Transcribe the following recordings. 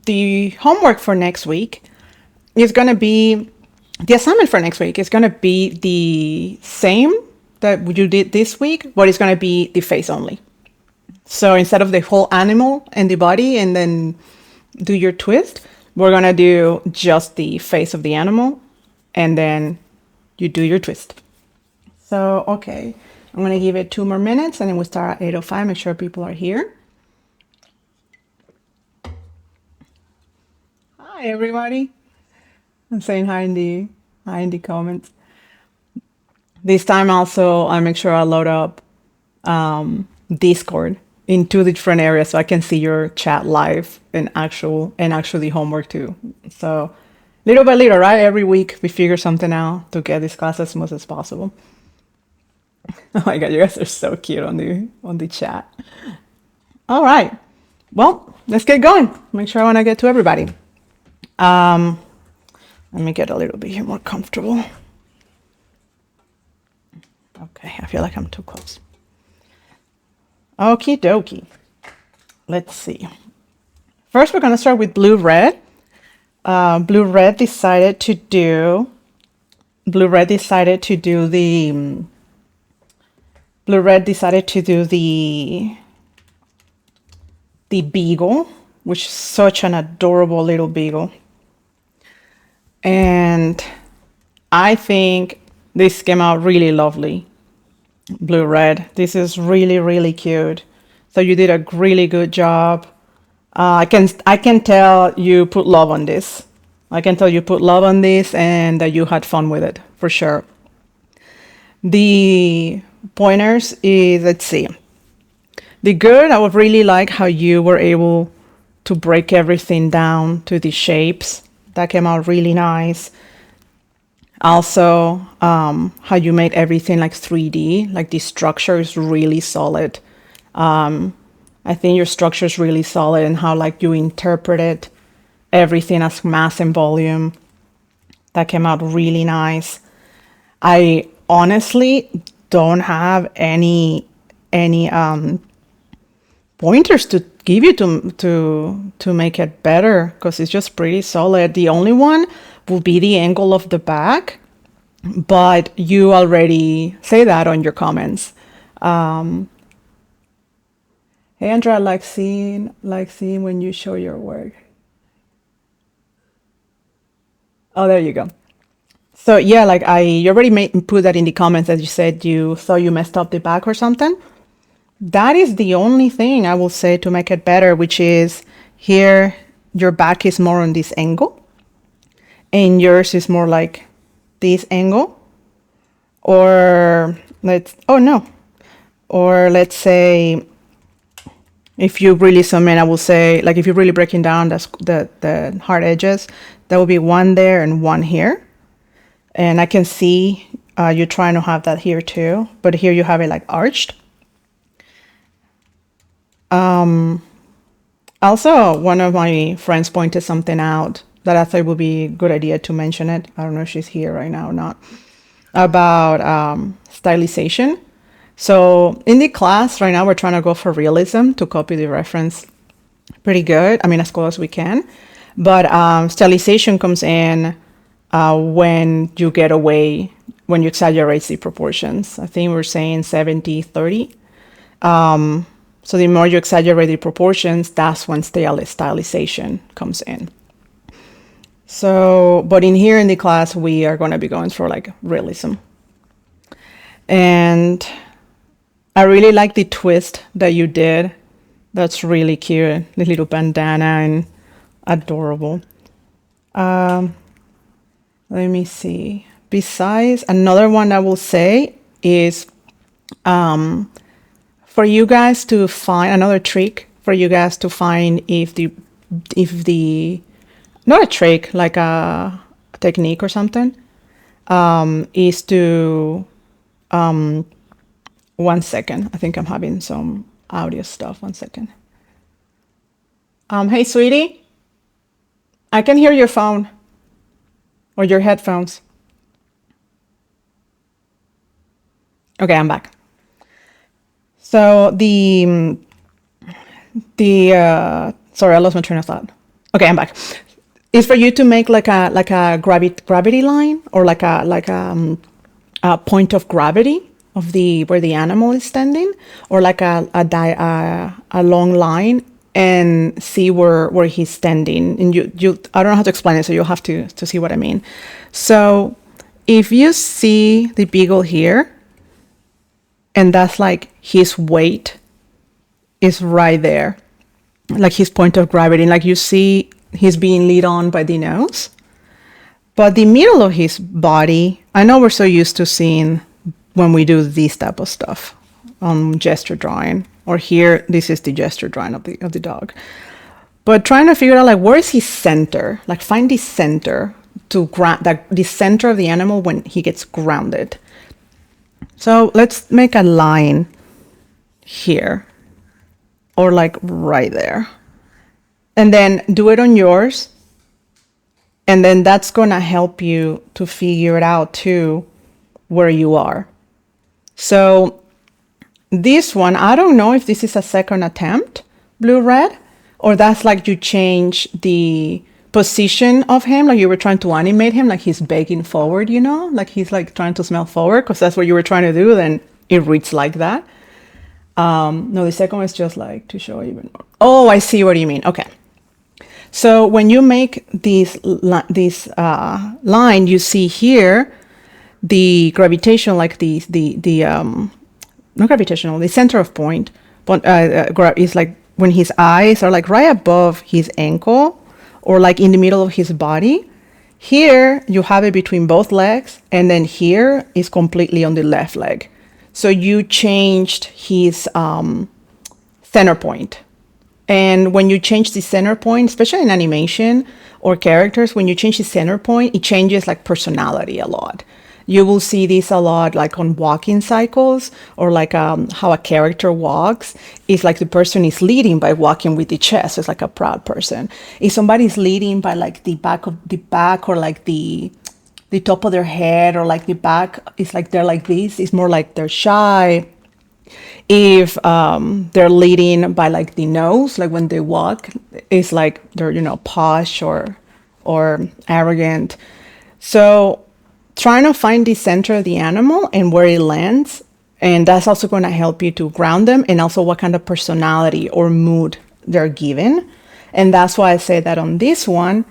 the homework for next week is going to be, the assignment for next week is going to be the same that you did this week, but it's going to be the face only. So instead of the whole animal and the body and then do your twist, we're going to do just the face of the animal and then you do your twist. So, okay, I'm going to give it 2 more minutes and then we'll start at 8:05. Make sure people are here. Hi, everybody. I'm saying hi in the comments. This time also, I make sure I load up Discord in 2 different areas so I can see your chat live and actually homework too. So little by little, right? Every week we figure something out to get this class as smooth as possible. Oh my God, you guys are so cute on the chat. All right. Well, let's get going. Make sure I want to get to everybody. Let me get a little bit here more comfortable. Okay, I feel like I'm too close. Okie dokie. Let's see. First, we're going to start with blue-red. Blue-red decided to do the beagle, which is such an adorable little beagle. And I think this came out really lovely. Blue-red. This is really, really cute. So you did a really good job. I can tell you put love on this. I can tell you put love on this and that you had fun with it, for sure. The pointers is, let's see. The good, I would really like how you were able to break everything down to the shapes. That came out really nice. Also, how you made everything like 3D, like the structure is really solid. I think your structure is really solid and how like you interpreted everything as mass and volume. That came out really nice. I honestly don't have any pointers to give you to make it better because it's just pretty solid. The only one will be the angle of the back, but you already say that on your comments. Hey Andrea, I like seeing when you show your work. Oh, there you go. So yeah, like you already put that in the comments that you said you thought you messed up the back or something. That is the only thing I will say to make it better, which is here your back is more on this angle and yours is more like this angle. Or let's say if you really zoom in, I will say, like if you're really breaking down the hard edges, there will be one there and one here. And I can see you're trying to have that here too, but here you have it like arched. Also, one of my friends pointed something out that I thought would be a good idea to mention it. I don't know if she's here right now or not. About stylization. So in the class right now, we're trying to go for realism to copy the reference pretty good. I mean, as close as we can. But stylization comes in when you get away, when you exaggerate the proportions. I think we're saying 70-30. So the more you exaggerate the proportions, that's when stylization comes in. So, but in here in the class, we are going to be going for like realism. And I really like the twist that you did. That's really cute. The little bandana and adorable. Let me see. Besides, another one I will say is for you guys to find another trick for you guys to find if the not a trick, like a technique or something, is to 1 second. I think I'm having some audio stuff. 1 second. Hey, sweetie, I can hear your phone or your headphones. Okay, I'm back. So sorry, I lost my train of thought. Okay, I'm back. Is for you to make like a gravity line, or a point of gravity of the where the animal is standing, or like a long line, and see where he's standing. And you I don't know how to explain it, so you'll have to see what I mean. So if you see the beagle here, and that's like his weight is right there, like his point of gravity, like you see he's being lead on by the nose. But the middle of his body, I know we're so used to seeing when we do this type of stuff on gesture drawing, or here, this is the gesture drawing of the dog. But trying to figure out like where is his center, like find the center to ground that the center of the animal when he gets grounded. So let's make a line here, or like right there, and then do it on yours. And then that's going to help you to figure it out too, where you are. So this one, I don't know if this is a second attempt, blue red, or that's like you change the position of him, like you were trying to animate him, like he's begging forward, like he's like trying to smell forward, because that's what you were trying to do. Then it reads like that. No, the second one is just like to show even more. Oh, I see what you mean. Okay. So when you make this line, you see here the gravitation, like not gravitational, the center of point, but is like when his eyes are like right above his ankle, or like in the middle of his body. Here you have it between both legs, and then here is completely on the left leg. So you changed his center point. And when you change the center point, especially in animation or characters, when you change the center point, it changes like personality a lot. You will see this a lot like on walking cycles, or like how a character walks. It's like the person is leading by walking with the chest. It's like a proud person. If somebody's leading by like the back, or like the top of their head, or like the back, it's like they're like this. It's more like they're shy. If they're leading by like the nose, like when they walk, it's like they're posh or arrogant. So trying to find the center of the animal and where it lands, and that's also going to help you to ground them, and also what kind of personality or mood they're given. And that's why I say that on this one,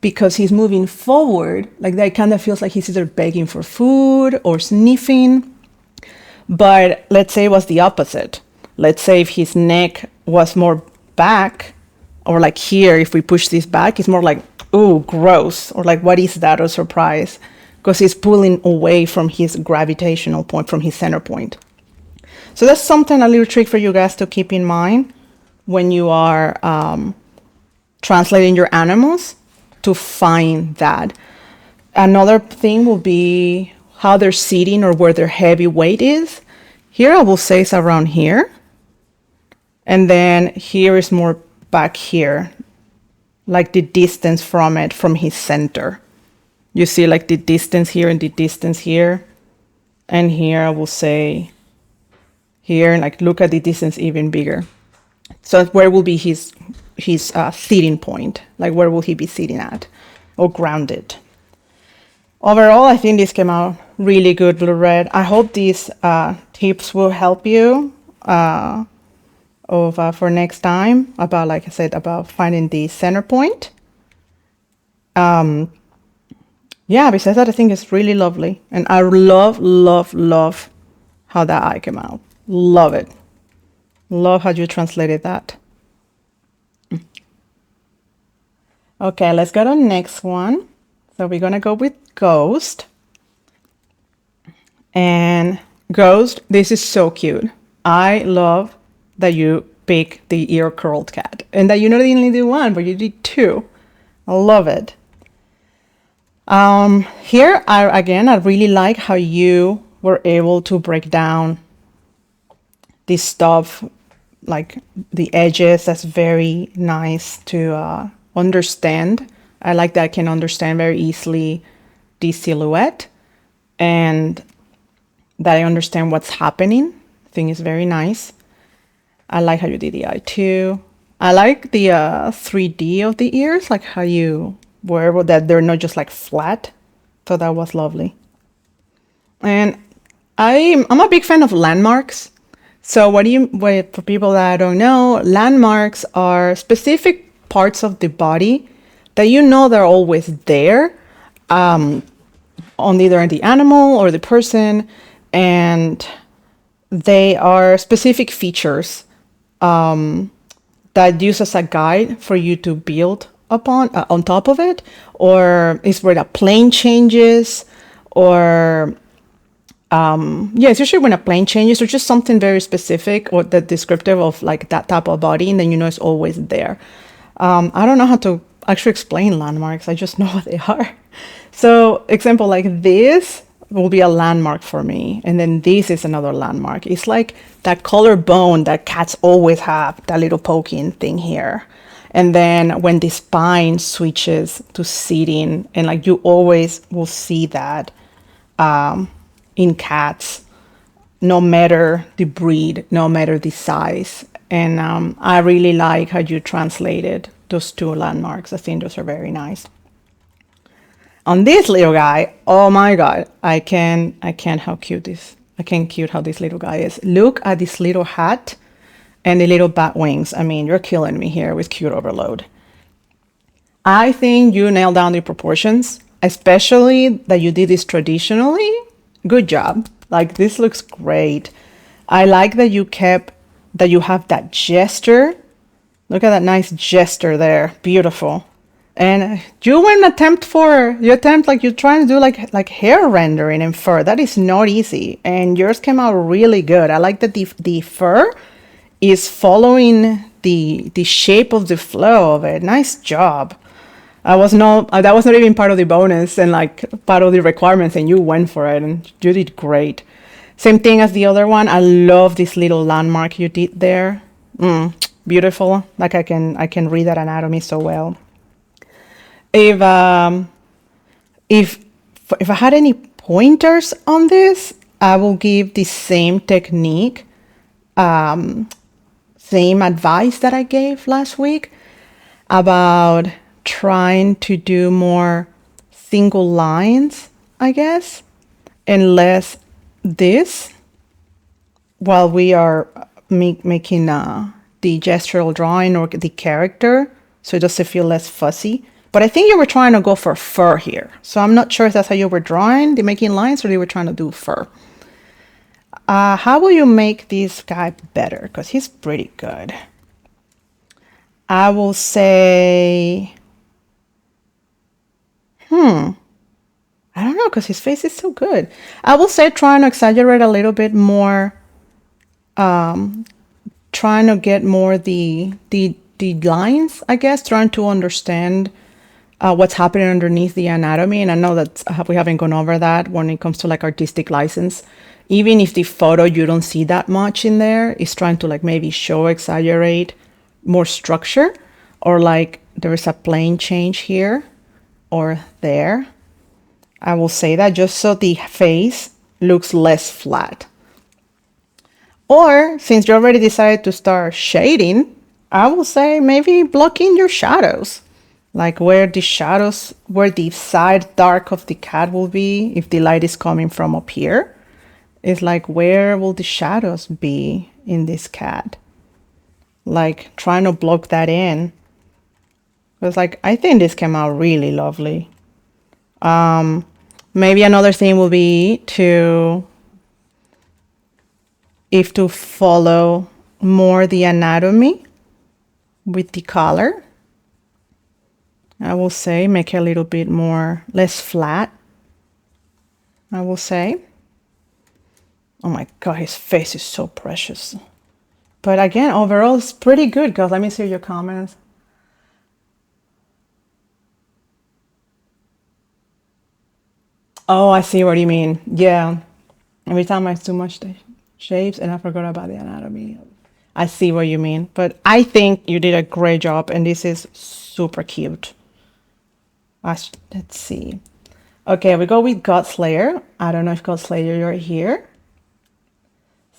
because he's moving forward, like that kind of feels like he's either begging for food or sniffing. But let's say it was the opposite. Let's say if his neck was more back, or like here, if we push this back, it's more like, ooh, gross, or like, what is that, or surprise, because he's pulling away from his gravitational point, from his center point. So that's something, a little trick for you guys to keep in mind when you are translating your animals, to find that. Another thing will be how they're sitting, or where their heavy weight is. Here I will say it's around here. And then here is more back here, like the distance from his center. You see like the distance here and the distance here. And here I will say here, like look at the distance even bigger. So where will be his sitting point? Like where will he be sitting at, or grounded? Overall, I think this came out really good, Blue Red. I hope these tips will help you for next time, about, like I said, about finding the center point. Yeah, besides that, I think it's really lovely. And I love, love, love how that eye came out. Love it. Love how you translated that. Okay, let's go to the next one. So we're going to go with Ghost. And Ghost, this is so cute. I love that you pick the ear curled cat, and that you not only did one, but you did two. I love it. Here, I really like how you were able to break down this stuff, like the edges. That's very nice to understand. I like that I can understand very easily the silhouette, and that I understand what's happening. I think it's very nice. I like how you did the eye too. I like the 3D of the ears, like how you were that they're not just like flat. So that was lovely. And I'm a big fan of landmarks. So for people that don't know, landmarks are specific parts of the body that you know they're always there, on either the animal or the person, and they are specific features that use as a guide for you to build upon on top of it, or is where the plane changes, or yeah, it's usually when a plane changes or just something very specific or that descriptive of like that type of body, and then you know it's always there. I don't know how to actually explain landmarks. I just know what they are. So, example like this will be a landmark for me, and then this is another landmark. It's like that collarbone that cats always have, that little poking thing here. And then when the spine switches to sitting, and like you always will see that in cats, no matter the breed, no matter the size. And I really like how you translated those two landmarks. I think those are very nice. On this little guy, oh my god, I can't how cute this. I can't cute how this little guy is. Look at this little hat and the little bat wings. I mean, you're killing me here with cute overload. I think you nailed down the proportions, especially that you did this traditionally. Good job. Like this looks great. I like that you have that gesture. Look at that nice gesture there. Beautiful. And you attempt like you're trying to do like hair rendering and fur. That is not easy. And yours came out really good. I like that the fur is following the shape of the flow of it. Nice job. That was not even part of the bonus and like part of the requirements, and you went for it and you did great. Same thing as the other one. I love this little landmark you did there. Beautiful. Like I can read that anatomy so well. If if if I had any pointers on this, I will give the same technique, same advice that I gave last week about trying to do more single lines, I guess, and less this while we are making the gestural drawing or the character, so it doesn't feel less fussy. But I think you were trying to go for fur here. So I'm not sure if that's how you were drawing, the making lines, or you were trying to do fur. How will you make this guy better? Because he's pretty good. I will say, I don't know, because his face is so good. I will say trying to exaggerate a little bit more, trying to get more the lines, I guess, trying to understand what's happening underneath the anatomy. And I know that we haven't gone over that when it comes to like artistic license. Even if the photo you don't see that much in there, is trying to like maybe show, exaggerate more structure, or like there is a plane change here or there. I will say that just so the face looks less flat. Or since you already decided to start shading, I will say maybe block in your shadows. Like where the side dark of the cat will be, if the light is coming from up here, it's like where will the shadows be in this cat? Like trying to block that in. Because like I think this came out really lovely. Maybe another thing will be to follow more the anatomy with the color. I will say make it a little bit less flat. I will say. Oh my god, his face is so precious. But again, overall, it's pretty good, guys. Let me see your comments. Oh, I see what you mean. Yeah. Every time I too much the shapes and I forgot about the anatomy. I see what you mean. But I think you did a great job, and this is super cute. Let's see. Okay, we go with Godslayer. I don't know if Godslayer you're here.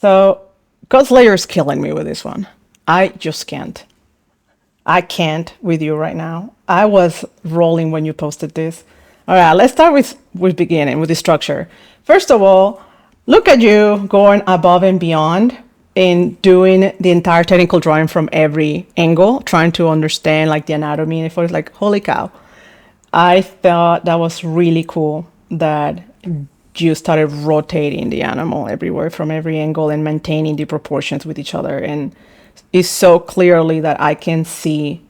So Godslayer is killing me with this one. I just can't. I can't with you right now. I was rolling when you posted this. All right, let's start with beginning, with the structure. First of all, look at you going above and beyond in doing the entire technical drawing from every angle, trying to understand like the anatomy. And it was like, holy cow. I thought that was really cool that you started rotating the animal everywhere from every angle and maintaining the proportions with each other. And it's so clearly that I can see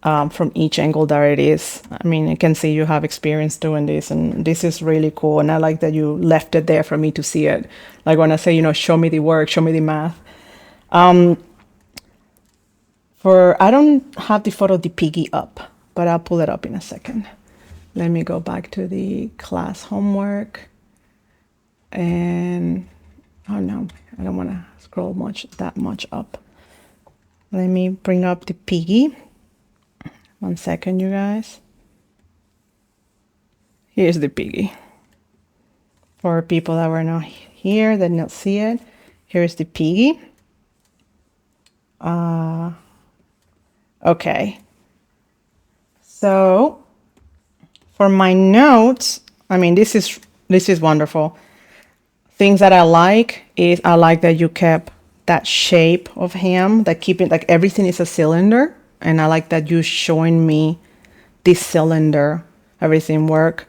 from each angle that it is. I mean, I can see you have experience doing this, and this is really cool. And I like that you left it there for me to see it. Like when I say, show me the work, show me the math. I don't have the photo of the piggy up, but I'll pull it up in a second. Let me go back to the class homework. And, oh no, I don't want to scroll that much up. Let me bring up the piggy. 1 second, you guys. Here's the piggy. For people that were not here, that did not see it, here's the piggy. Okay. So for my notes, I mean, this is wonderful. Things that I like is I like that you kept that shape of him, that keeping like everything is a cylinder. And I like that you showing me this cylinder, everything work.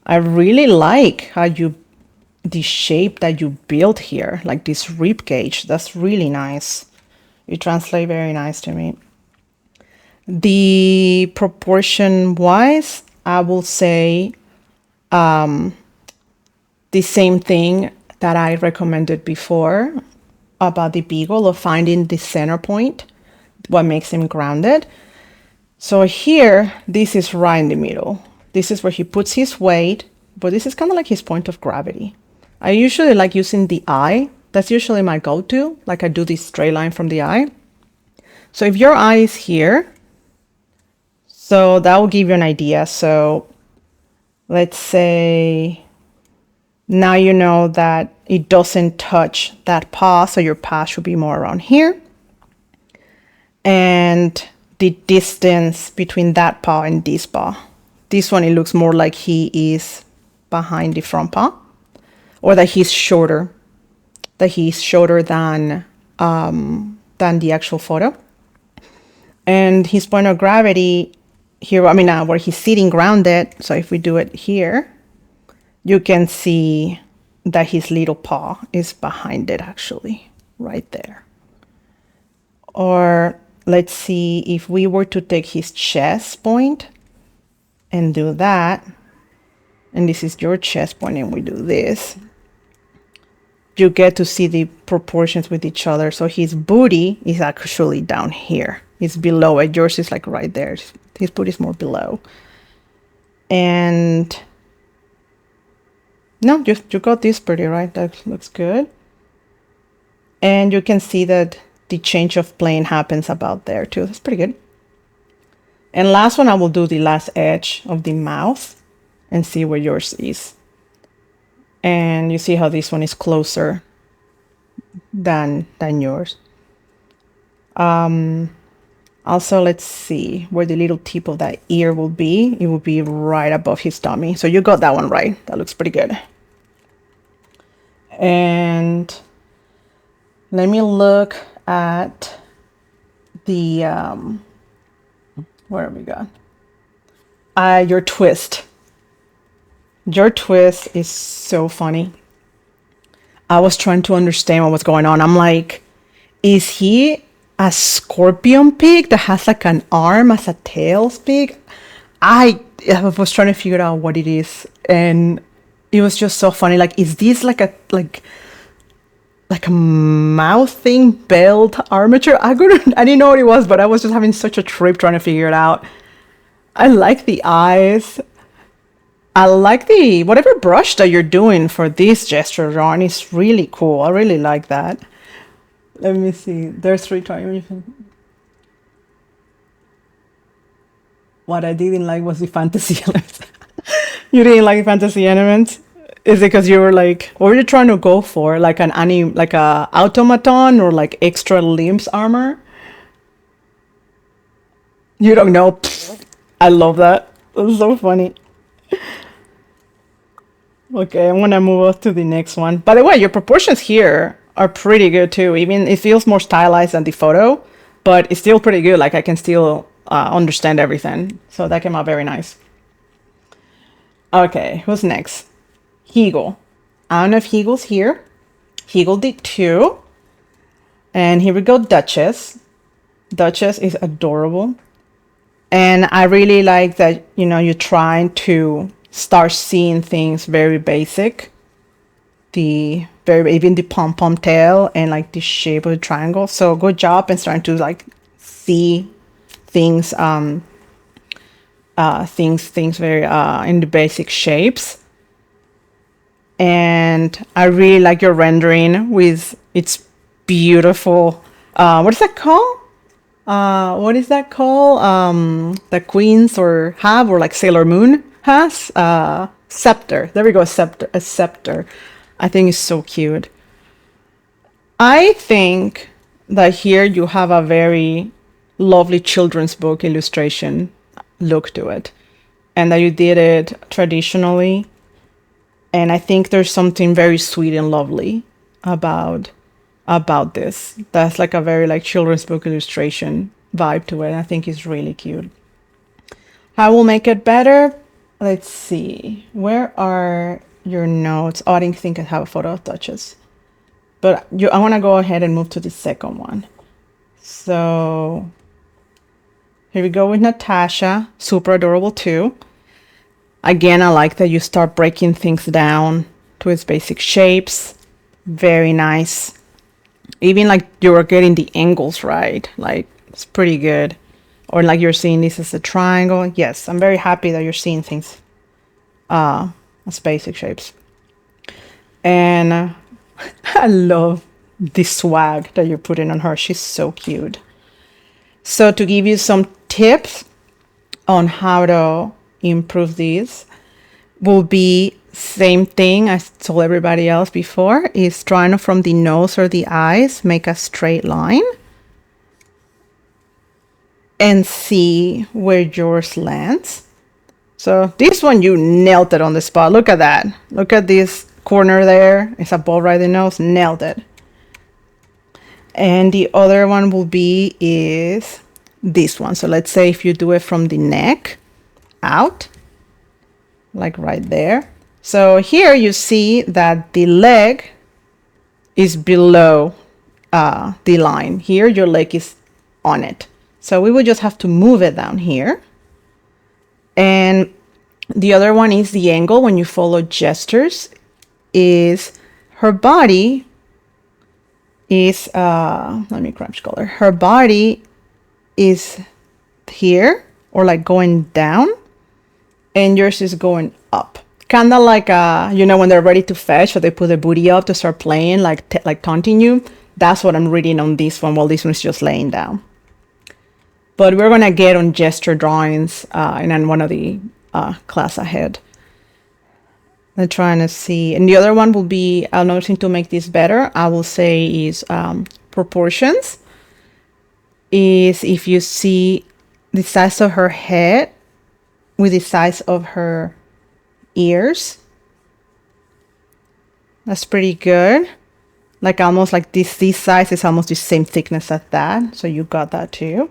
I really like how the shape that you built here, like this rib cage, that's really nice. You translate very nice to me. The proportion wise, I will say the same thing that I recommended before about the beagle, of finding the center point, what makes him grounded. So here, this is right in the middle. This is where he puts his weight, but this is kind of like his point of gravity. I usually like using the eye. That's usually my go-to. Like I do this straight line from the eye. So if your eye is here, so that will give you an idea. So let's say now you know that it doesn't touch that paw, so your paw should be more around here. And the distance between that paw and this paw. This one, it looks more like he is behind the front paw, or that he's shorter, than the actual photo. And his point of gravity here, I mean, where he's sitting grounded. So if we do it here, you can see that his little paw is behind it, actually, right there. Or let's see, if we were to take his chest point and do that, and this is your chest point, and we do this, you get to see the proportions with each other. So his booty is actually down here. It's below it. Yours is like right there. His booty is more below. And no, you got this pretty right. That looks good. And you can see that the change of plane happens about there too. That's pretty good. And last one, I will do the last edge of the mouth and see where yours is. And you see how this one is closer than yours. Also, let's see where the little tip of that ear will be. It will be right above his tummy. So you got that one right. That looks pretty good. And let me look at the, where have we got? Your twist. Your twist is so funny. I was trying to understand what was going on. I'm like, is he a scorpion pig that has like an arm as a tail pig? I was trying to figure out what it is, and it was just so funny. Like, is this like a mouth thing, belt, armature? I didn't know what it was, but I was just having such a trip trying to figure it out. I like the eyes. I like the whatever brush that you're doing for this gesture, Ron. It's really cool. I really like that. Let me see. There's 3 times. What I didn't like was the fantasy elements. You didn't like fantasy elements? Is it because you were like, what were you trying to go for? Like like a automaton, or like extra limbs armor? You don't know. I love that. That's so funny. Okay, I'm gonna move on to the next one. By the way, your proportions here are pretty good too. Even it feels more stylized than the photo, but it's still pretty good. Like I can still understand everything. So that came out very nice. Okay, who's next? Hegel. I don't know if Hegel's here. Hegel did too. And here we go, Duchess. Duchess is adorable. And I really like that, you're trying to start seeing things very basic. Even the pom-pom tail and like the shape of the triangle. So good job in starting to like see things, things very in the basic shapes. And I really like your rendering with its beautiful, what is that called? What is that called? The queens or have, or like Sailor Moon has, scepter. There we go, a scepter. I think it's so cute. I think that here you have a very lovely children's book illustration look to it, and that you did it traditionally. And I think there's something very sweet and lovely about this. That's like a very like children's book illustration vibe to it. I think it's really cute. How will make it better? Let's see. Where are your notes? Oh, I didn't think I have a photo of Duchess. But I want to go ahead and move to the second one. So here we go with Natasha. Super adorable too. Again, I like that you start breaking things down to its basic shapes. Very nice. Even like you're getting the angles right. Like it's pretty good. Or like you're seeing this as a triangle. Yes, I'm very happy that you're seeing things as basic shapes. And I love the swag that you're putting on her. She's so cute. So to give you some tips on how to improve these will be same thing as told everybody else before, is trying from the nose or the eyes, make a straight line and see where yours lands. So this one you nailed it on the spot. Look at that. Look at this corner there. It's above right the nose. Nailed it. And the other one will be is this one. So let's say if you do it from the neck out, like right there. So here you see that the leg is below the line. Here your leg is on it. So we would just have to move it down here. And the other one is the angle when you follow gestures, is her body is, let me crunch color. Her body is here, or like going down, and yours is going up. Kind of like, when they're ready to fetch, so they put the booty up to start playing, like taunting you. That's what I'm reading on this one, while this one's just laying down. But we're going to get on gesture drawings and then one of the class ahead. I'm trying to see. And the other one will be, another thing to make this better, I will say, is proportions. Is if you see the size of her head with the size of her ears. That's pretty good. Like almost like this size is almost the same thickness as that. So you got that too.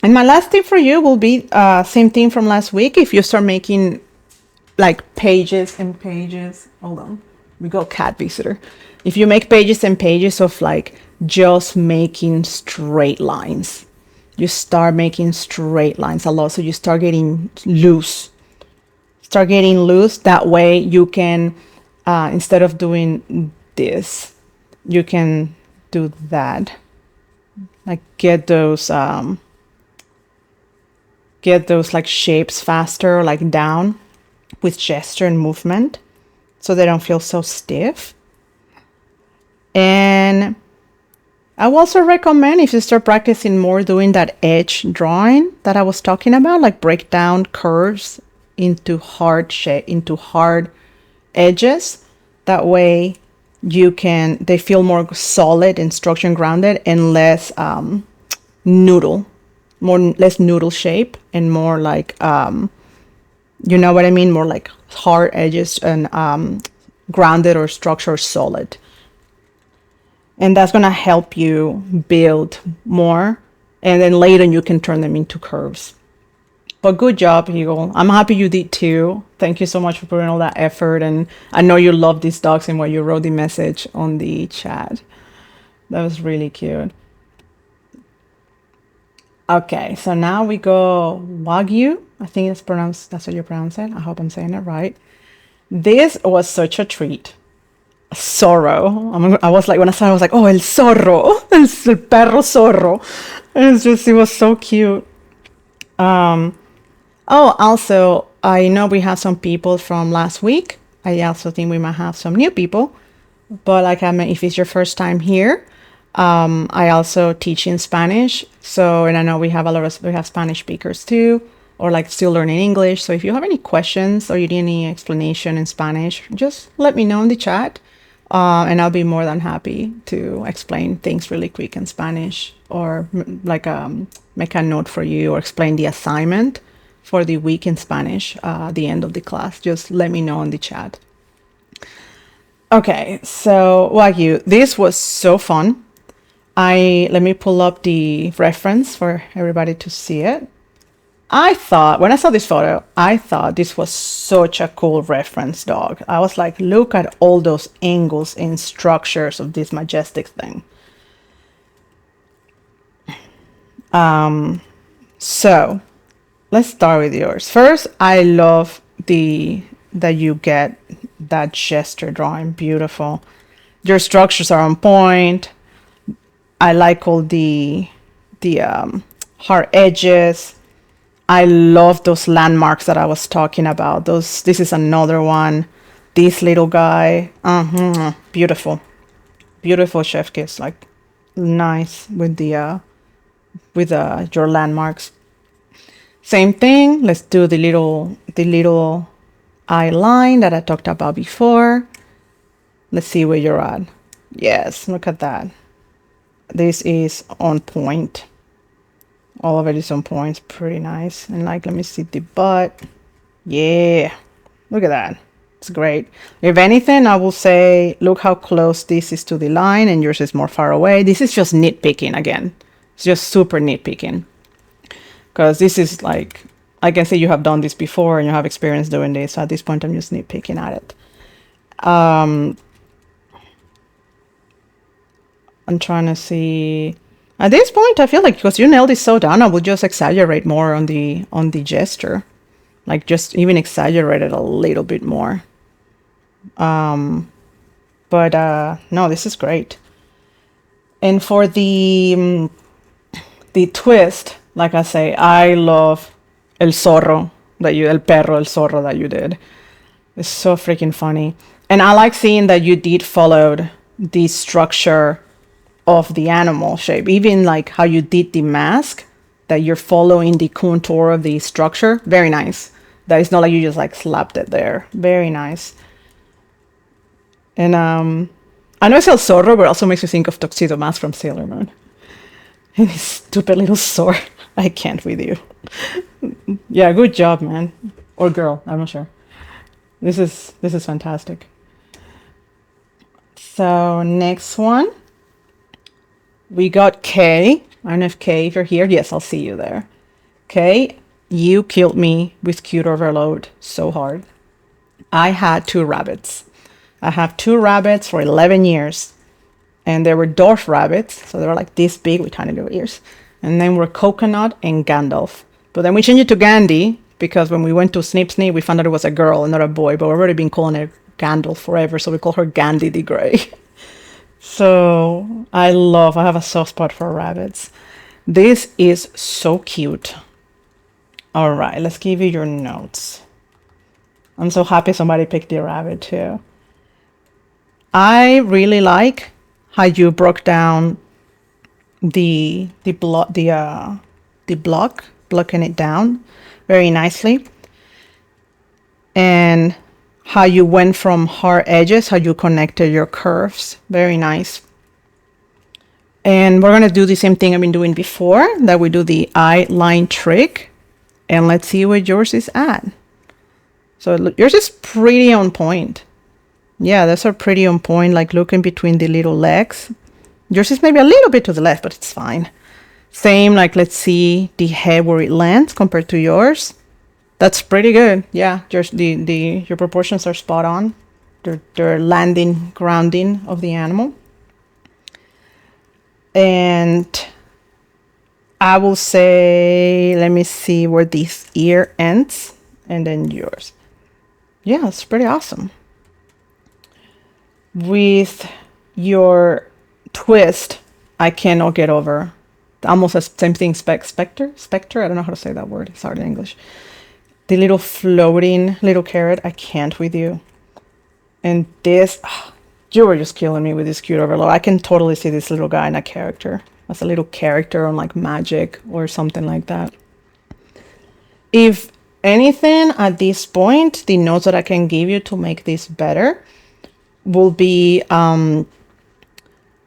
And my last tip for you will be same thing from last week. If you start making like pages and pages, hold on, we got cat visitor. If you make pages and pages of like just making straight lines, you start making straight lines a lot. So you start getting loose. Start getting loose. That way you can, instead of doing this, you can do that. Like get those like shapes faster, like down with gesture and movement, so they don't feel so stiff. And I will also recommend, if you start practicing more, doing that edge drawing that I was talking about, like break down curves into hard shape, into hard edges. That way they feel more solid and structure and grounded, and less noodle, more less noodle shape and more like you know what I mean, more like hard edges and grounded or structured solid. And that's gonna help you build more, and then later you can turn them into curves. But good job, Eagle. I'm happy you did too. Thank you so much for putting all that effort. And I know you love these dogs and what you wrote the message on the chat. That was really cute. Okay, so now we go Wagyu. I think it's pronounced, that's how you pronounce it. I hope I'm saying it right. This was such a treat. Zorro. I was like, when I saw it, I was like, oh, el zorro. Es el perro zorro. It was so cute. Oh, also, I know we have some people from last week. I also think we might have some new people. But like I mean, if it's your first time here, I also teach in Spanish. So, and I know we have we have Spanish speakers too, or like still learning English. So if you have any questions or you need any explanation in Spanish, just let me know in the chat. And I'll be more than happy to explain things really quick in Spanish, or like make a note for you or explain the assignment for the week in Spanish at the end of the class. Just let me know in the chat. Okay, so Wagyu, this was so fun. Let me pull up the reference for everybody to see it. I thought, when I saw this photo, I thought this was such a cool reference dog. I was like, look at all those angles and structures of this majestic thing. So let's start with yours. First, I love that you get that gesture drawing. Beautiful. Your structures are on point. I like all the hard edges. I love those landmarks that I was talking about. This is another one. This little guy. Beautiful. Beautiful chef kiss. Like nice with your landmarks. Same thing. Let's do the little eye line that I talked about before. Let's see where you're at. Yes, look at that. This is on point. All of it is on point. It's pretty nice. And like, let me see the butt. Yeah, look at that. It's great. If anything, I will say, look how close this is to the line and yours is more far away. This is just nitpicking again. It's just super nitpicking. Because this is like, I can say you have done this before and you have experience doing this. So at this point, I'm just nitpicking at it. I'm trying to see. At this point, I feel like because you nailed it so down, I will just exaggerate more on the gesture. Like just even exaggerate it a little bit more. But no, this is great. And for the twist, like I say, I love el zorro el perro, el zorro that you did. It's so freaking funny. And I like seeing that you did follow the structure of the animal shape, even like how you did the mask, that you're following the contour of the structure. Very nice. That it's not like you just like slapped it there. Very nice. And I know it's El Zorro, but it also makes me think of Tuxedo Mask from Sailor Moon. And his stupid little sword. I can't with you. Yeah, good job, man. Or girl, I'm not sure. This is fantastic. So next one. We got Kay. I don't know if Kay, if you're here. Yes, I'll see you there. Kay, you killed me with cute overload so hard. I had 2 rabbits. I have 2 rabbits for 11 years. And they were dwarf rabbits. So they were like this big with tiny little ears. And then were Coconut and Gandalf. But then we changed it to Gandhi because when we went to Snip Snip, we found out it was a girl and not a boy. But we've already been calling her Gandalf forever. So we call her Gandhi the Grey. So I have a soft spot for rabbits. This is so cute. All right, let's give you your notes. I'm so happy somebody picked the rabbit too. I really like how you broke down the block, blocking it down very nicely. And how you went from hard edges, how you connected your curves. Very nice. And we're going to do the same thing I've been doing before, that we do the eye line trick. And let's see where yours is at. So yours is pretty on point. Yeah, those are pretty on point, like looking between the little legs. Yours is maybe a little bit to the left, but it's fine. Same, like let's see the head where it lands compared to yours. That's pretty good. Yeah, your proportions are spot on. They're landing, grounding of the animal. And I will say, let me see where this ear ends, and then yours. Yeah, it's pretty awesome. With your twist, I cannot get over. Almost the same thing, specter. I don't know how to say that word. It's hard in English. The little floating little carrot, I can't with you. And this, you were just killing me with this cute overload. I can totally see this little guy in a character, as a little character on like Magic or something like that. If anything, at this point, the notes that I can give you to make this better will be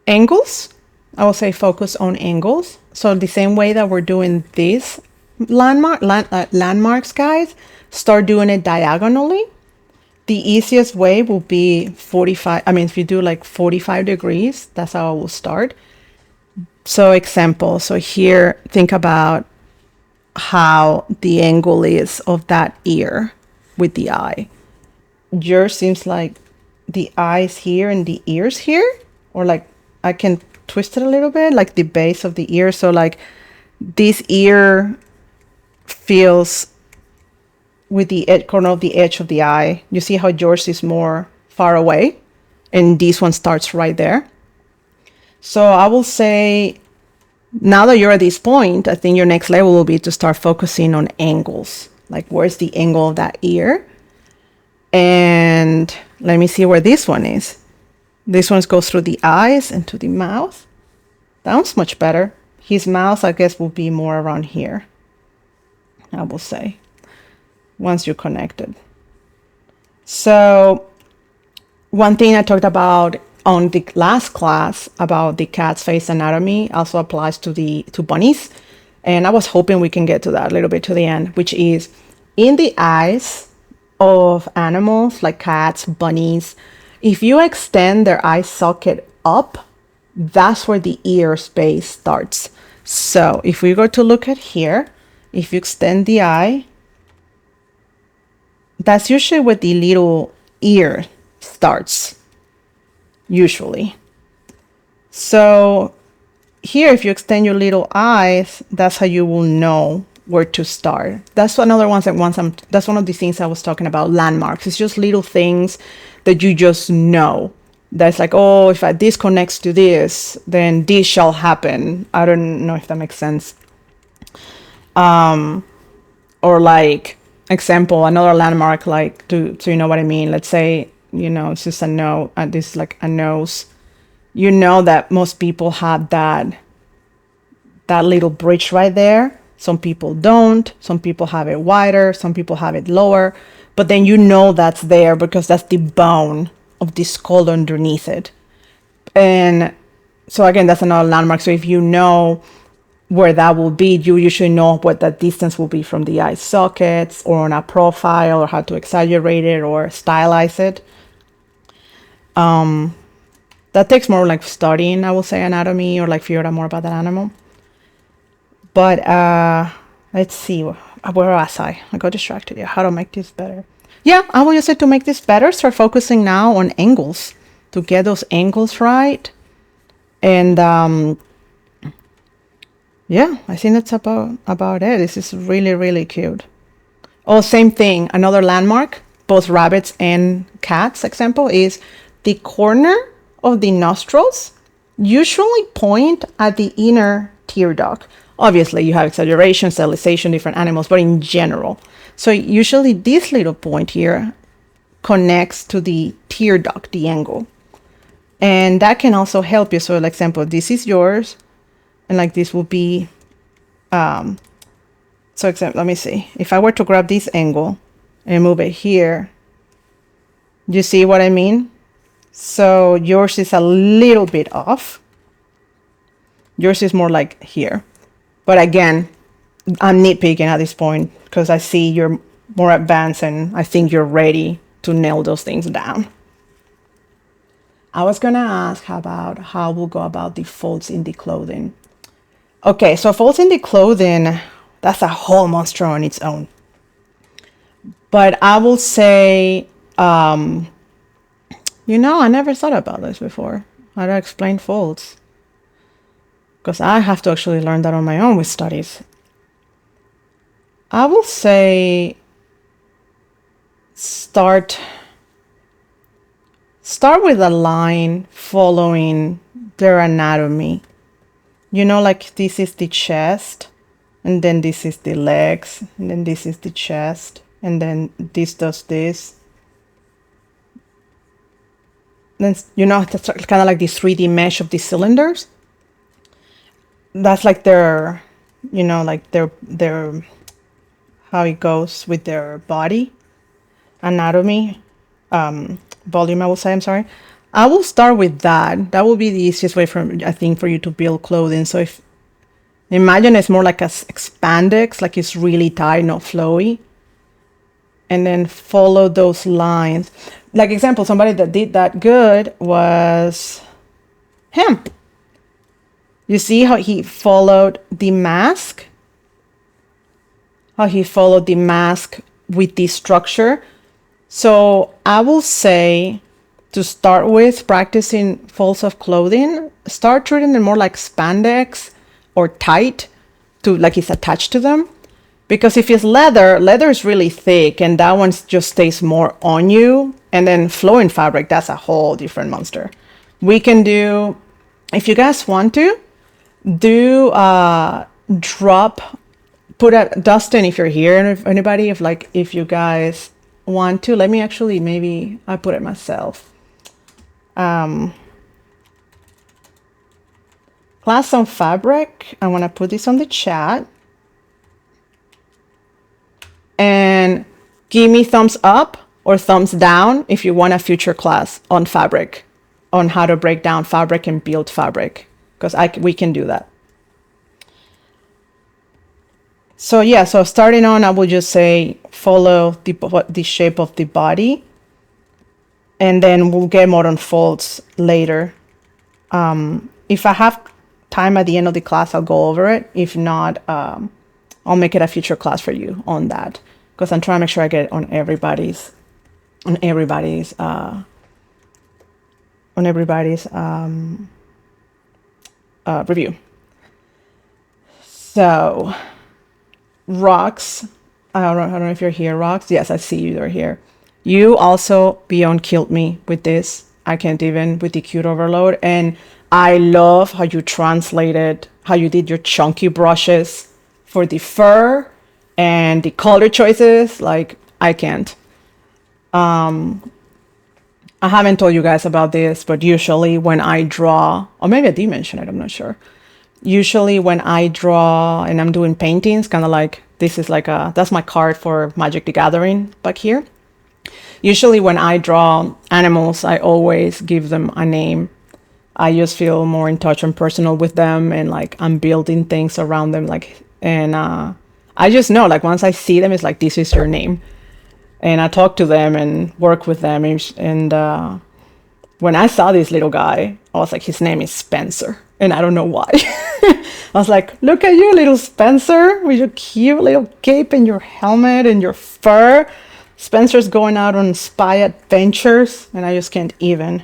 angles. I will say focus on angles. So the same way that we're doing these landmarks, guys, start doing it diagonally. The easiest way will be 45. I mean, if you do like 45 degrees, that's how I will start. So example, so here, think about how the angle is of that ear with the eye. Yours seems like the eyes here and the ears here, or like I can twist it a little bit, like the base of the ear. So like this ear feels with the corner of the edge of the eye. You see how yours is more far away, and this one starts right there. So I will say, now that you're at this point, I think your next level will be to start focusing on angles. Like where's the angle of that ear? And let me see where this one is. This one goes through the eyes and to the mouth. That one's much better. His mouth, I guess, will be more around here, I will say, once you're connected. So one thing I talked about on the last class about the cat's face anatomy also applies to bunnies. And I was hoping we can get to that a little bit to the end, which is in the eyes of animals like cats, bunnies, if you extend their eye socket up, that's where the ear space starts. So if we go to look at here, if you extend the eye, that's usually where the little ear starts, usually. So here, if you extend your little eyes, that's how you will know where to start. That's another one that's one of the things I was talking about, landmarks. It's just little things that you just know. That's like, oh, if this connects to this, then this shall happen. I don't know if that makes sense. Or like, example, another landmark, like, so you know what I mean? Let's say, it's just a nose, this is like a nose. You know that most people have that little bridge right there. Some people don't. Some people have it wider. Some people have it lower. But then you know that's there because that's the bone of the skull underneath it. And so again, that's another landmark. So if you know where that will be, you usually know what that distance will be from the eye sockets or on a profile, or how to exaggerate it or stylize it. That takes more like studying, I will say, anatomy, or like figure out more about that animal. But let's see, where was I? I got distracted. Yeah, how to make this better. Yeah, I will just say, to make this better, start focusing now on angles, to get those angles right. And yeah, I think that's about it. This is really, really cute. Oh, same thing. Another landmark, both rabbits and cats, example, is the corner of the nostrils usually point at the inner tear duct. Obviously, you have exaggeration, stylization, different animals, but in general. So usually this little point here connects to the tear duct, the angle. And that can also help you. So, like, example, this is yours. And like this will be, so example, let me see. If I were to grab this angle and move it here, you see what I mean? So yours is a little bit off. Yours is more like here. But again, I'm nitpicking at this point because I see you're more advanced and I think you're ready to nail those things down. I was gonna ask about how we'll go about the folds in the clothing. Okay, so folds in the clothing, that's a whole monster on its own. But I will say, I never thought about this before. How to explain folds. Because I have to actually learn that on my own with studies. I will say start with a line following their anatomy. Like this is the chest, and then this is the legs, and then this is the chest, and then this does this. Then, that's kind of like the 3D mesh of the cylinders. That's like their, like their how it goes with their body anatomy, volume, I will say. I'm sorry. I will start with that. That will be the easiest way I think, for you to build clothing. So if imagine it's more like a spandex, like it's really tight, not flowy, and then follow those lines. Like example, somebody that did that good was him. You see how he followed the mask? How he followed the mask with the structure. So I will say, to start with practicing folds of clothing, start treating them more like spandex or tight, to like it's attached to them. Because if it's leather is really thick, and that one just stays more on you. And then flowing fabric, that's a whole different monster. We can do, if you guys want to, do put a Dustin, if you're here, and if anybody, if you guys want to, let me actually, maybe I put it myself. Class on fabric, I want to put this on the chat. And give me thumbs up or thumbs down if you want a future class on fabric, on how to break down fabric and build fabric, because we can do that. So yeah, so starting on, I will just say follow the shape of the body, and then we'll get more on folds later. If I have time at the end of the class, I'll go over it. If not, I'll make it a future class for you on that, because I'm trying to make sure I get on everybody's review. So Rocks, I don't know if you're here, Rocks. Yes, I see you. You're here. You also beyond killed me with this. I can't even with the cute overload. And I love how you translated, how you did your chunky brushes for the fur and the color choices. Like, I can't. I haven't told you guys about this, but usually when I draw, or maybe I did mention it, I'm not sure. Usually when I draw and I'm doing paintings, kind of like this is like that's my card for Magic the Gathering back here. Usually when I draw animals, I always give them a name. I just feel more in touch and personal with them, and like I'm building things around them. And I just know, like, once I see them, it's like, this is your name. And I talk to them and work with them. And when I saw this little guy, I was like, his name is Spencer. And I don't know why. I was like, look at you, little Spencer, with your cute little cape and your helmet and your fur. Spencer's going out on spy adventures, and I just can't even.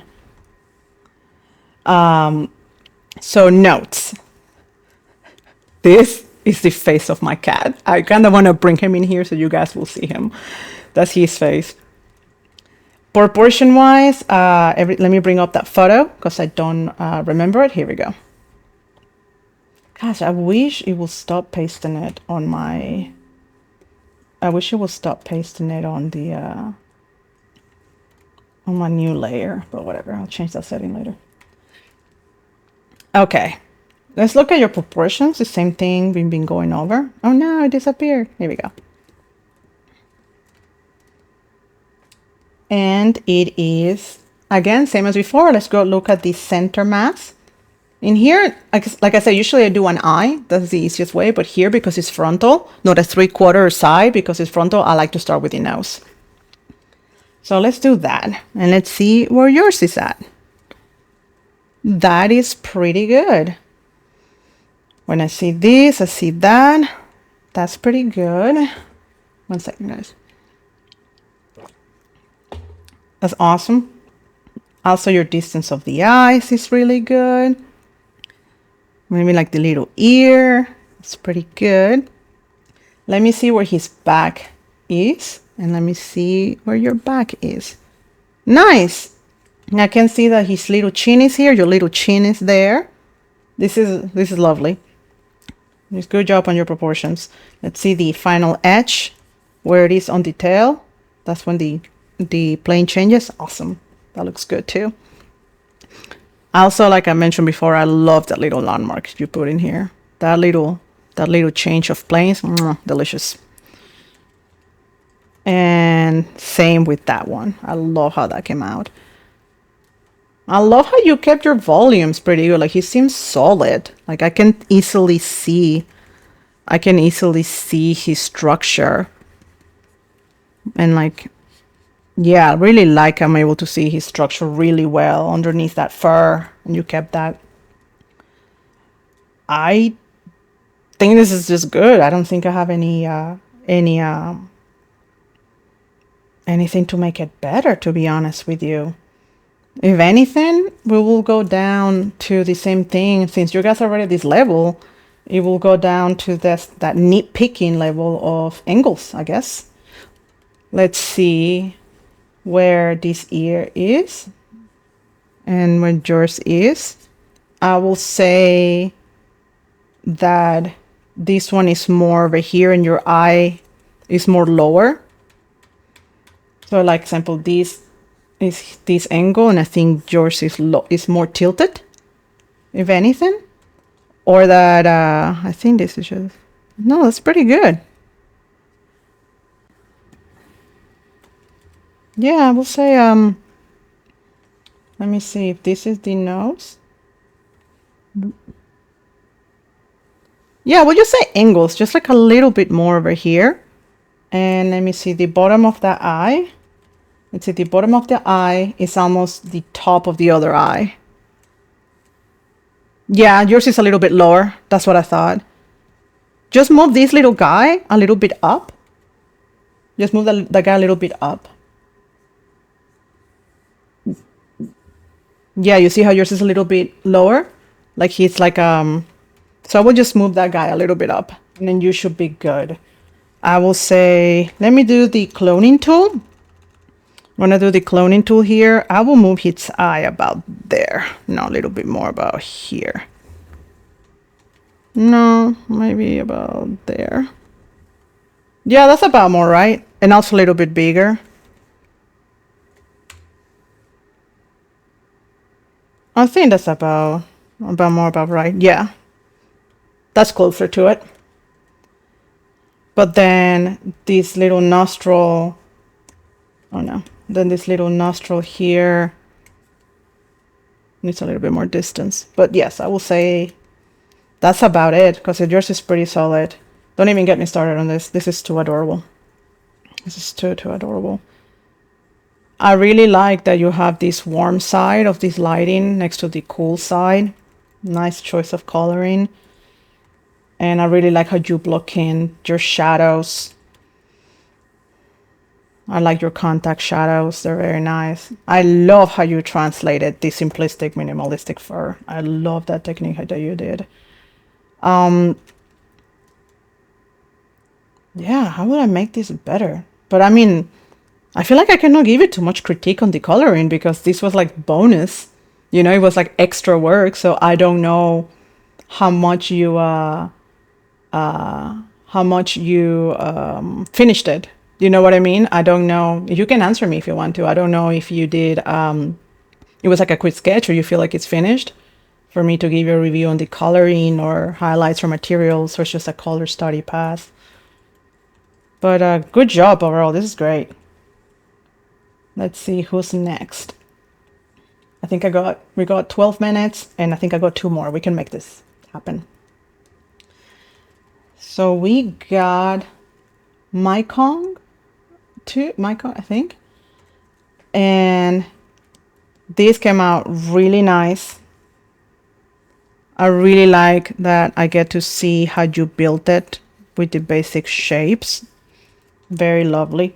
So notes. This is the face of my cat. I kind of want to bring him in here so you guys will see him. That's his face. Proportion wise, let me bring up that photo because I don't remember it. Here we go. Gosh, I wish it would stop pasting it on my. I wish it would stop pasting it on the on my new layer, but whatever. I'll change that setting later. Okay, let's look at your proportions. The same thing we've been going over. Oh no, it disappeared. Here we go. And it is, again, same as before. Let's go look at the center mass. In here, like I said, usually I do an eye. That's the easiest way. But here, because it's frontal, not a 3/4 side, because it's frontal, I like to start with the nose. So let's do that. And let's see where yours is at. That is pretty good. When I see this, I see that. That's pretty good. One second, guys. That's awesome. Also, your distance of the eyes is really good. Maybe like the little ear. It's pretty good. Let me see where his back is. And let me see where your back is. Nice. I can see that his little chin is here. Your little chin is there. This is lovely. Just good job on your proportions. Let's see the final edge where it is on the tail. That's when the plane changes. Awesome. That looks good too. Also, like I mentioned before, I love that little landmark you put in here. That little change of planes, delicious. And same with that one. I love how that came out. I love how you kept your volumes pretty good. Like, he seems solid. Like, I can easily see his structure. And like, yeah, I really like I'm able to see his structure really well underneath that fur. And you kept that. I think this is just good. I don't think I have anything to make it better, to be honest with you. If anything, we will go down to the same thing. Since you guys are already at this level, it will go down to that nitpicking level of angles, I guess. Let's see where this ear is and where yours is. I will say that this one is more over here and your eye is more lower. So like example, this is this angle, and I think yours is more tilted, if anything. Or that I think this is just, no, that's pretty good. Yeah, I will say let me see if this is the nose. Yeah, we'll just say angles, just like a little bit more over here. And let me see the bottom of the eye. Let's see, the bottom of the eye is almost the top of the other eye. Yeah, yours is a little bit lower. That's what I thought. Just move this little guy a little bit up. Just move the guy a little bit up. Yeah, you see how yours is a little bit lower? Like he's like, so I will just move that guy a little bit up, and then you should be good. I will say, let me do the cloning tool. When I do the cloning tool here, I will move his eye about there. No, a little bit more about here. No, maybe about there. Yeah, that's about more, right? And also a little bit bigger. I think that's about right. Yeah, that's closer to it. But then this little nostril, oh no, then this little nostril here needs a little bit more distance. But yes, I will say that's about it, because yours is pretty solid. Don't even get me started on this. This is too adorable. This is too adorable. I really like that you have this warm side of this lighting next to the cool side. Nice choice of coloring. And I really like how you block in your shadows. I like your contact shadows. They're very nice. I love how you translated the simplistic minimalistic fur. I love that technique that you did. Yeah, how would I make this better? But I mean, I feel like I cannot give it too much critique on the coloring, because this was like bonus. You know, it was like extra work. So I don't know how much you finished it. You know what I mean? I don't know. You can answer me if you want to. I don't know if you did, it was like a quick sketch, or you feel like it's finished for me to give you a review on the coloring or highlights or materials, or it's just a color study path. But good job overall. This is great. Let's see who's next. I think we got 12 minutes, and I think I got 2 more. We can make this happen. So we got Mekong, I think. And this came out really nice. I really like that I get to see how you built it with the basic shapes. Very lovely.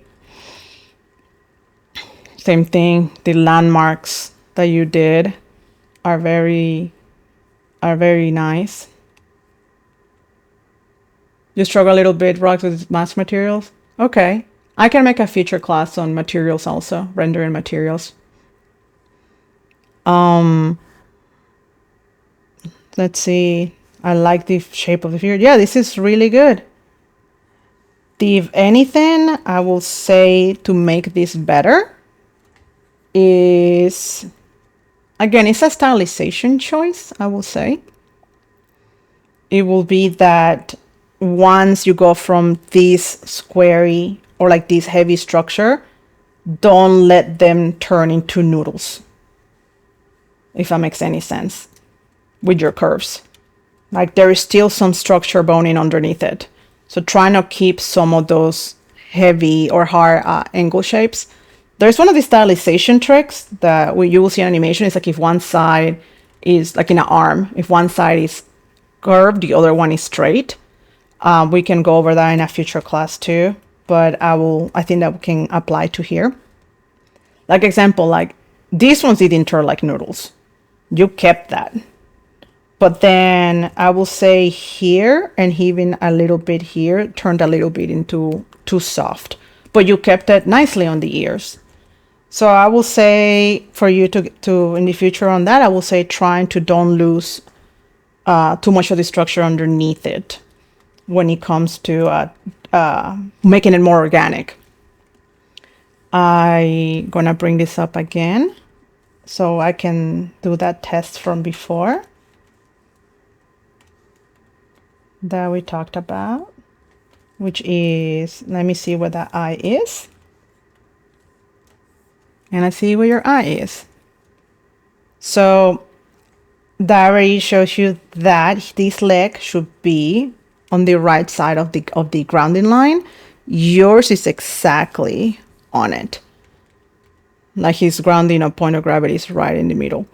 Same thing, the landmarks that you did are very nice. You struggle a little bit, Rox, with mass materials? Okay. I can make a future class on materials also, rendering materials. Let's see. I like the shape of the figure. Yeah, this is really good. If anything, I will say to make this better is, again, it's a stylization choice, I will say. It will be that once you go from this squarey or like this heavy structure, don't let them turn into noodles, if that makes any sense, with your curves. Like there is still some structure boning underneath it. So try not keep some of those heavy or hard angle shapes. There's one of the stylization tricks that you will see in animation. It's like if one side is like in an arm, if one side is curved, the other one is straight. We can go over that in a future class too, but I think that can apply to here. Like example, like these ones didn't turn like noodles. You kept that. But then I will say here and even a little bit here turned a little bit into too soft, but you kept it nicely on the ears. So I will say for you to in the future on that, I will say trying to don't lose too much of the structure underneath it when it comes to making it more organic. I'm gonna bring this up again so I can do that test from before that we talked about, which is, let me see where that eye is. And I see where your eye is. So that already shows you that this leg should be on the right side of the grounding line. Yours is exactly on it. Like his grounding or point of gravity is right in the middle.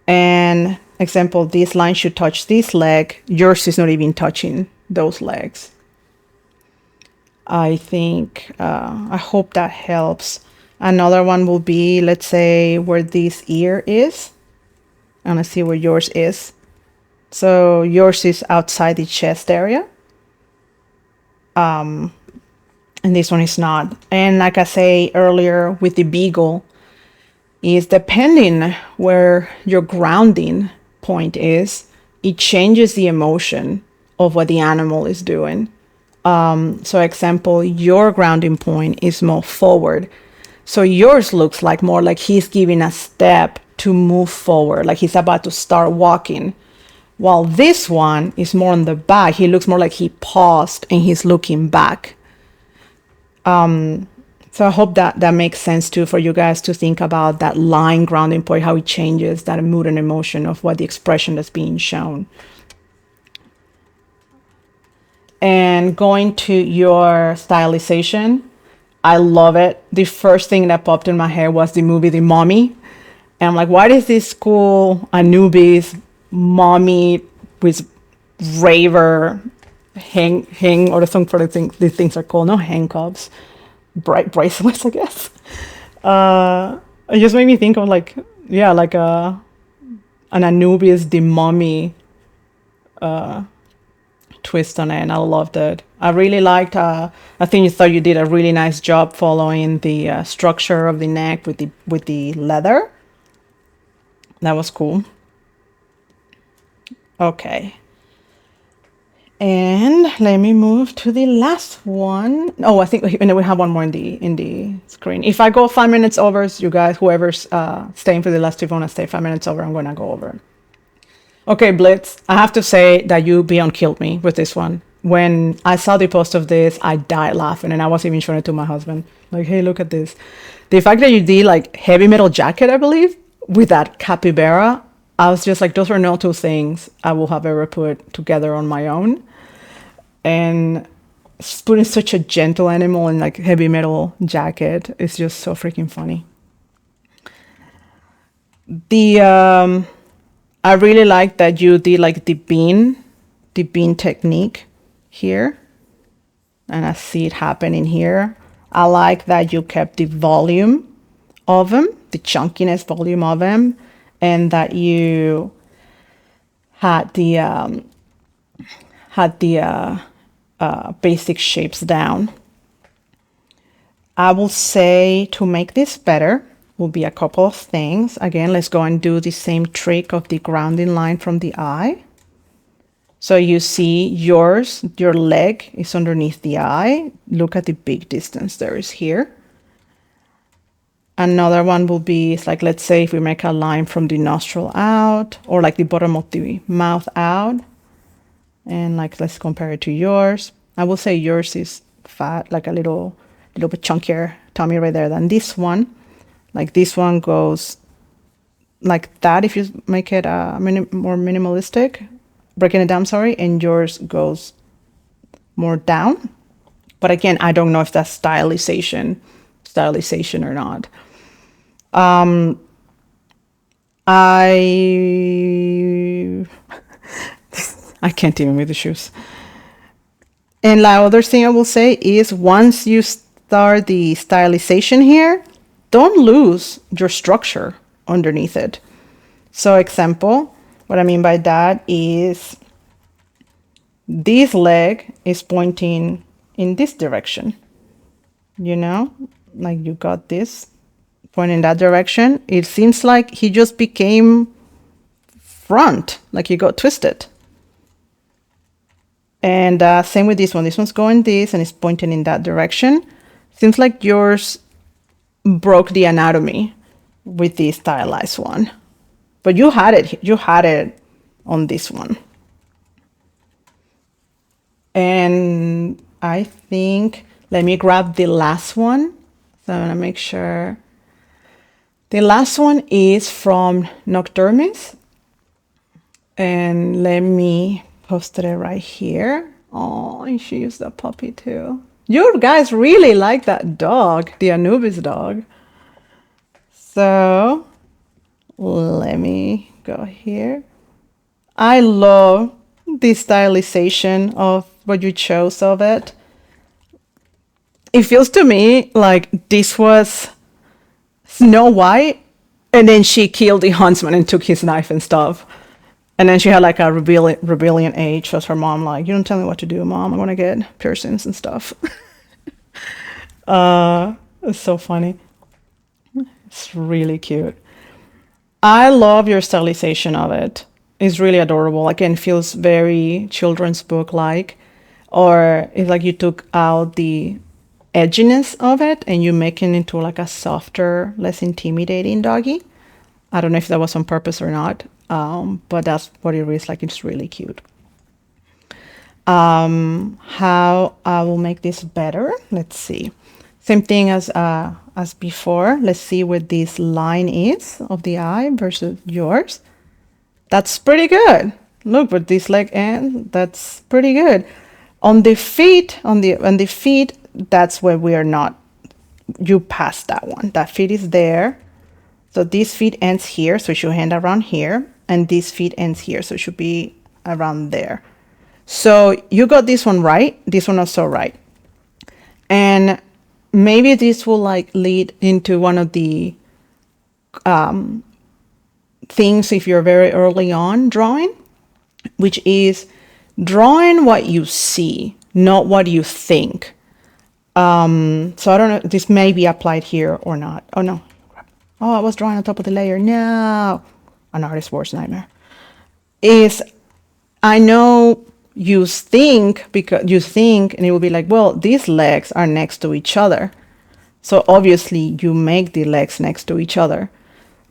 And example, this line should touch this leg. Yours is not even touching those legs. I think, I hope that helps. Another one will be, let's say, where this ear is. And let's see where yours is. So yours is outside the chest area. And this one is not. And like I say earlier with the beagle, is depending where your grounding point is, it changes the emotion of what the animal is doing. So example, your grounding point is more forward. So yours looks like more like he's giving a step to move forward, like he's about to start walking. While this one is more on the back, he looks more like he paused and he's looking back. So I hope that makes sense too for you guys to think about that line grounding point, how it changes that mood and emotion of what the expression that's being shown. And going to your stylization, I love it. The first thing that popped in my head was the movie The Mummy. And I'm like, why does this cool Anubis mommy with raver hang or some sort of thing, these things are called, no handcuffs, bracelets, I guess. It just made me think of like, yeah, like an Anubis the mummy twist on it, and I loved it. I really liked, I think you thought you did a really nice job following the structure of the neck with the leather. That was cool. Okay. And let me move to the last one. Oh, I think and then we have one more in the screen. If I go 5 minutes over, you guys, whoever's staying for the last two, if you want to stay 5 minutes over, I'm gonna go over. Okay, Blitz. I have to say that you beyond killed me with this one. When I saw the post of this, I died laughing, and I was even showing it to my husband. Like, hey, look at this. The fact that you did like heavy metal jacket, I believe, with that capybara, I was just like, those are not two things I will have ever put together on my own. And putting such a gentle animal in like heavy metal jacket is just so freaking funny. I really like that you did like the bean technique here, and I see it happening here. I like that you kept the volume of them, the chunkiness volume of them, and that you had the basic shapes down. I will say to make this better will be a couple of things. Again, let's go and do the same trick of the grounding line from the eye. So you see your leg is underneath the eye. Look at the big distance there is here. Another one will be, it's like, let's say if we make a line from the nostril out, or like the bottom of the mouth out. And like, let's compare it to yours. I will say yours is fat, like a little bit chunkier tummy right there than this one. Like this one goes like that if you make it more minimalistic, breaking it down, sorry, and yours goes more down. But again, I don't know if that's stylization or not. I can't even with the shoes. And the other thing I will say is once you start the stylization here, don't lose your structure underneath it. So example, what I mean by that is this leg is pointing in this direction. You know, like you got this point in that direction. It seems like he just became front, like he got twisted. And same with this one. This one's going this and it's pointing in that direction. Seems like yours broke the anatomy with the stylized one. But you had it on this one. And I think, let me grab the last one. So I'm gonna make sure. The last one is from Nocturmis. And let me post it right here. Oh, and she used the puppy too. You guys really like that dog, the Anubis dog. So let me go here. I love the stylization of what you chose of it. It feels to me like this was Snow White, and then she killed the huntsman and took his knife and stuff. And then she had like a rebellion age. Was her mom like, you don't tell me what to do, Mom. I want to get piercings and stuff. It's so funny. It's really cute. I love your stylization of it. It's really adorable. Again, feels very children's book like, or it's like you took out the edginess of it and you make it into like a softer, less intimidating doggy. I don't know if that was on purpose or not, but that's what it is. Like, it's really cute. How I will make this better? Let's see. Same thing as before. Let's see what this line is of the eye versus yours. That's pretty good. Look, with this leg end, that's pretty good. On the feet, that's where we are not. You passed that one. That feet is there. So this feet ends here, so it should end around here. And this feet ends here, so it should be around there. So you got this one right, this one also right. And maybe this will like lead into one of the things if you're very early on drawing, which is drawing what you see, not what you think. So I don't know, this may be applied here or not. Oh no. Oh, I was drawing on top of the layer. No. An artist's worst nightmare. Is I know you think, because you think, and it will be like, well, these legs are next to each other. So obviously you make the legs next to each other.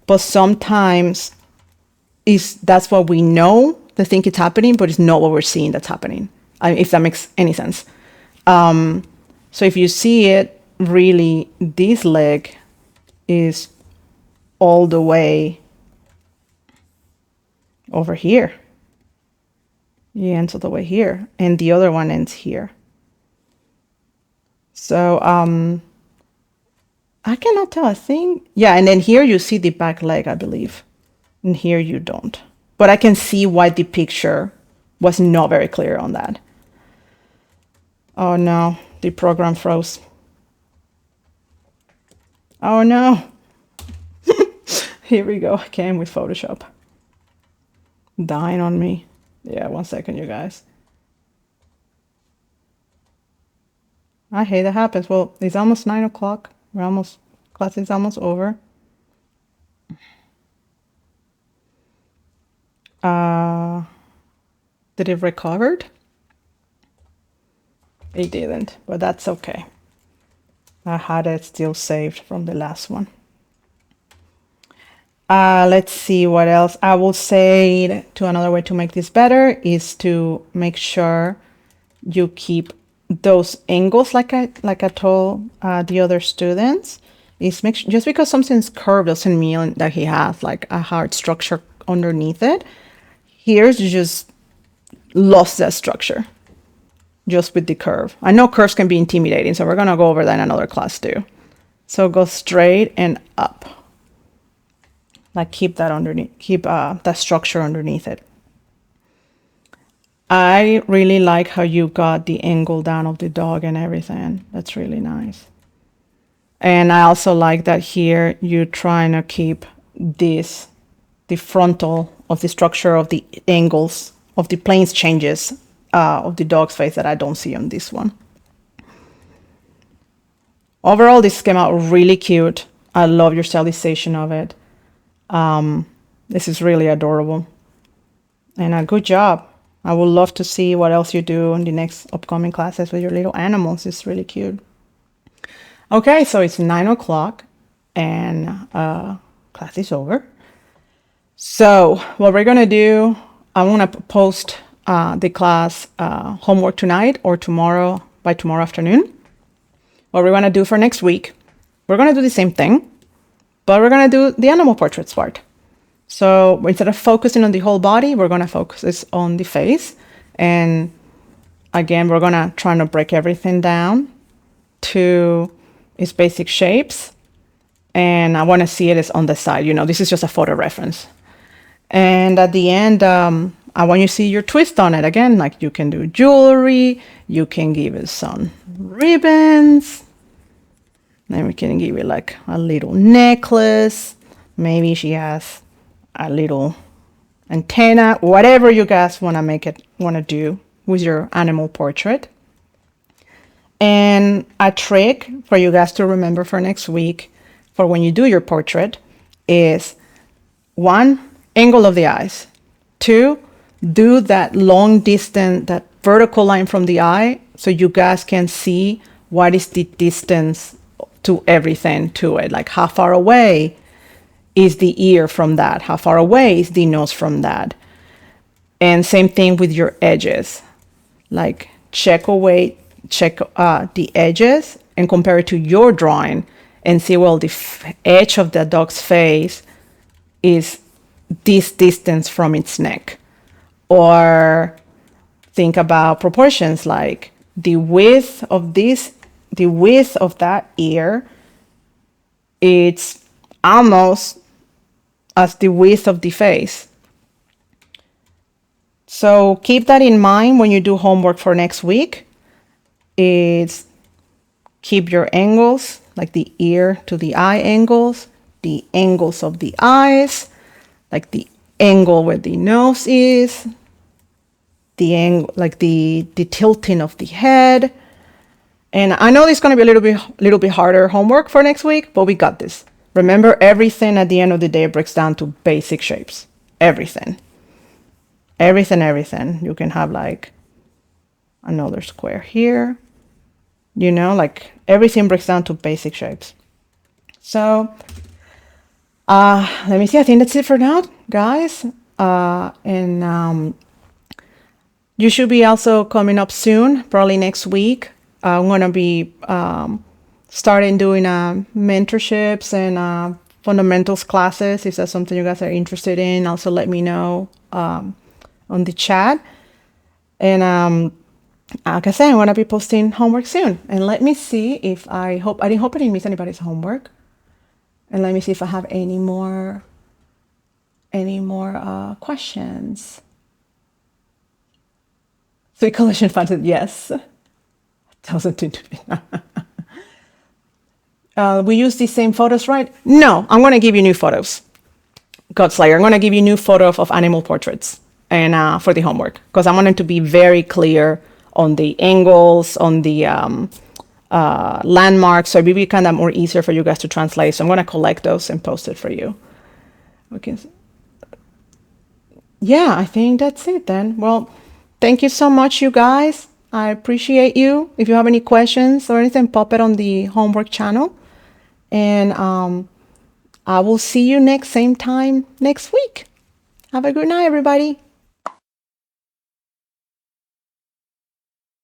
But sometimes that's what we know, the think it's happening, but it's not what we're seeing that's happening. If that makes any sense. So if you see it, really, this leg is all the way over here. It ends all the way here, and the other one ends here. So I cannot tell. I think, yeah, and then here you see the back leg, I believe, and here you don't. But I can see why the picture was not very clear on that. Oh no, the program froze. Oh no. Here we go again with Photoshop. Dying on me. Yeah, 1 second, you guys. I hate that happens. Well, it's almost 9 o'clock. Class is almost over. Did it recovered? It didn't, but that's okay. I had it still saved from the last one. Let's see what else. I will say to another way to make this better is to make sure you keep those angles like I told the other students. Is just because something's curved doesn't mean that he has like a hard structure underneath it. Here's just lost that structure just with the curve. I know curves can be intimidating, so we're gonna go over that in another class too. So go straight and up. Like keep that underneath, keep that structure underneath it. I really like how you got the angle down of the dog and everything. That's really nice. And I also like that here you're trying to keep this, the frontal of the structure of the angles of the planes changes of the dog's face that I don't see on this one. Overall, this came out really cute. I love your stylization of it. This is really adorable. And a good job. I would love to see what else you do in the next upcoming classes with your little animals. It's really cute. Okay, so it's 9 o'clock and class is over. So what we're gonna do, I wanna post the class homework tonight or tomorrow, by tomorrow afternoon. What we're gonna do for next week, we're gonna do the same thing, but we're gonna do the animal portraits part. So instead of focusing on the whole body, we're gonna focus on the face. And again, we're gonna try to break everything down to its basic shapes. And I wanna see it as on the side, you know, this is just a photo reference. And at the end, I want you to see your twist on it. Again, like you can do jewelry, you can give it some ribbons, then we can give it like a little necklace. Maybe she has a little antenna, whatever you guys want to do with your animal portrait. And a trick for you guys to remember for next week, for when you do your portrait, is 1, angle of the eyes. 2, do that long distance, that vertical line from the eye, so you guys can see what is the distance to everything to it, like how far away is the ear from that, how far away is the nose from that. And same thing with your edges, like check the edges and compare it to your drawing and see, well, the edge of the dog's face is this distance from its neck. Or think about proportions, like the width of that ear, it's almost as the width of the face. So keep that in mind when you do homework for next week. It's keep your angles, like the ear to the eye angles, the angles of the eyes, like the angle where the nose is, the angle, like the tilting of the head. And I know it's going to be a little bit harder homework for next week, but we got this. Remember, everything at the end of the day breaks down to basic shapes. Everything. You can have like another square here. You know, like everything breaks down to basic shapes. So let me see. I think that's it for now, guys. You should be also coming up soon, probably next week. I'm going to be starting doing mentorships and fundamentals classes. If that's something you guys are interested in, also let me know on the chat. And like I said, I'm gonna be posting homework soon. And let me see if I didn't miss anybody's homework. And let me see if I have any more questions. Sweet collection funded, yes. 1,002. We use the same photos, right? No, I'm going to give you new photos. Godslayer, I'm going to give you new photos of animal portraits and for the homework, because I wanted to be very clear on the angles, on the landmarks, so it will be kind of more easier for you guys to translate. So I'm going to collect those and post it for you. Okay. Yeah, I think that's it then. Well, thank you so much, you guys. I appreciate you. If you have any questions or anything, pop it on the homework channel. And I will see you same time next week. Have a good night, everybody.